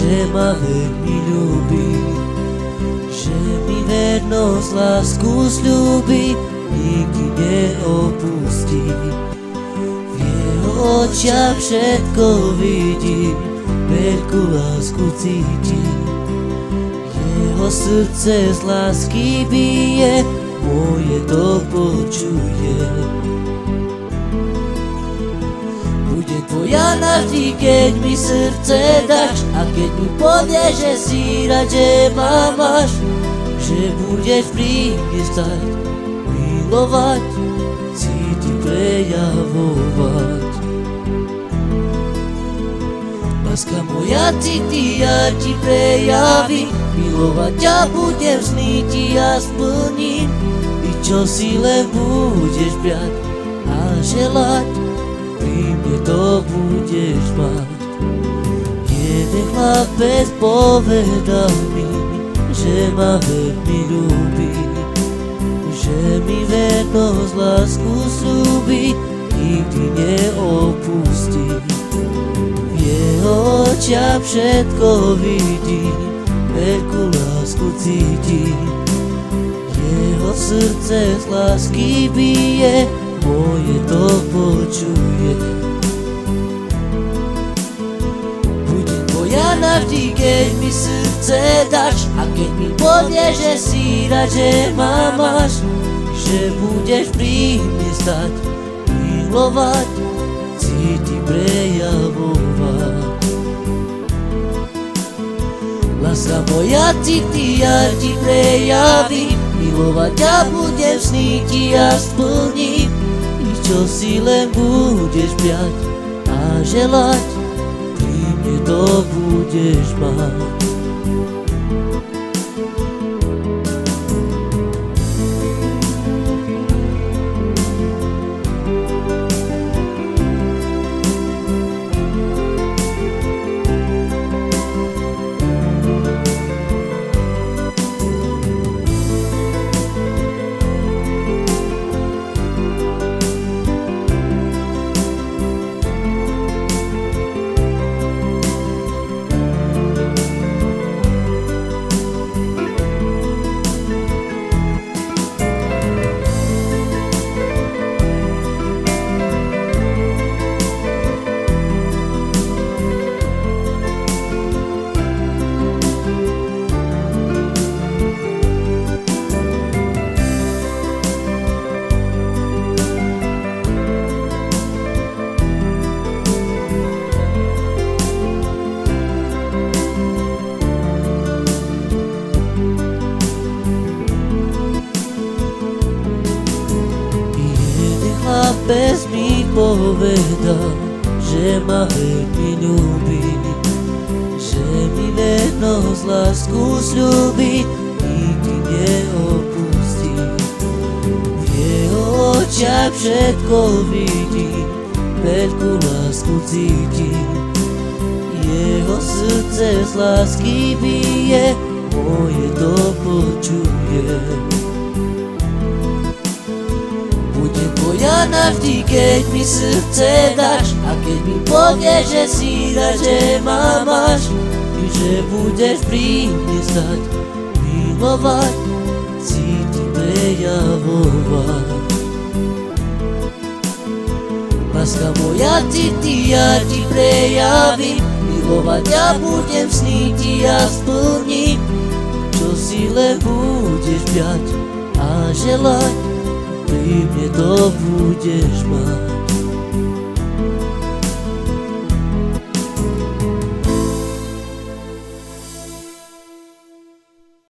že ma veľmi ľúbi, že mi vernosť, lásku sľúbi, nikdy neopustí. V jeho očiach všetko vidím, veľkú lásku cítim. Jeho srdce z lásky bije, moje to počuje. Bude tvoja navždy, keď mi srdce dáš, a keď mi povieš, že si rád, že ma máš, že budeš pri mne stať, milovať, cíti prejavovať. Láska moja cíti, ja ti prejavím, milovať ťa budem, sny ti ja splním. I čo si len budeš brať a želať, pri mne to budeš mať. Jeden chlapec povedal mi, že ma veľmi ľúbi, že mi vernosť, lásku sľúbi, nikdy neopustí. V jeho očiach všetko vidím, veľkú lásku cítim. Jeho srdce z lásky bije, moje to počuje. Budem tvoja navždy, keď mi srdce dáš, a keď mi povieš, že si rád, že ma máš, že budeš pri mne stať, milovať, cíti prejavovať. Láska moja cíti, ja ti prejavím, milovať ťa budem, sny ti ja splním. I čo si len budeš priať a želať, pri mne to budeš mať. Chlapec mi povedal, že ma veľmi ľúbi, že mi vernosť, lásku sľúbi, nikdy neopustí. V jeho očiach všetko vidím, veľkú lásku cítim. Jeho srdce z lásky bije, moje to počuje. Budem tvoja navždy, keď mi srdce dáš, a keď mi povieš, že si rád, že ma máš, i že budeš pri mne stať, milovať, cíti prejavovať. Láska moja cíti, ja ti prejavím, milovať ťa budem, sny ti ja splním. Čo si len budeš priať a želať, pri mne to budeš mať.